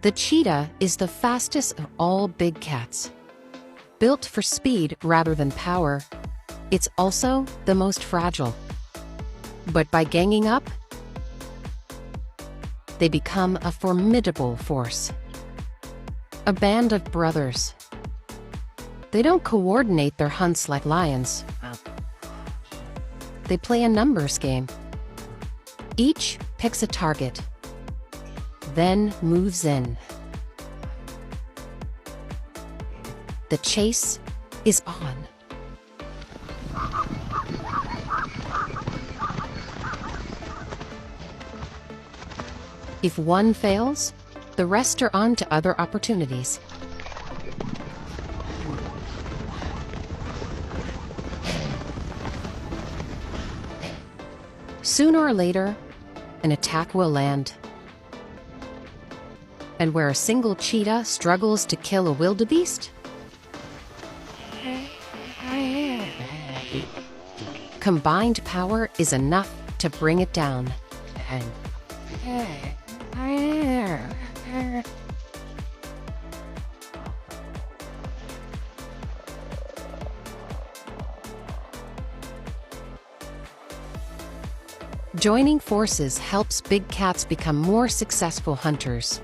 The cheetah is the fastest of all big cats. Built for speed rather than power, it's also the most fragile. But by ganging up, they become a formidable force. A band of brothers. They don't coordinate their hunts like lions. They play a numbers game. Each picks a target, then moves in. The chase is on. If one fails, the rest are on to other opportunities. Sooner or later, an attack will land. And where a single cheetah struggles to kill a wildebeest, combined power is enough to bring it down. Joining forces helps big cats become more successful hunters.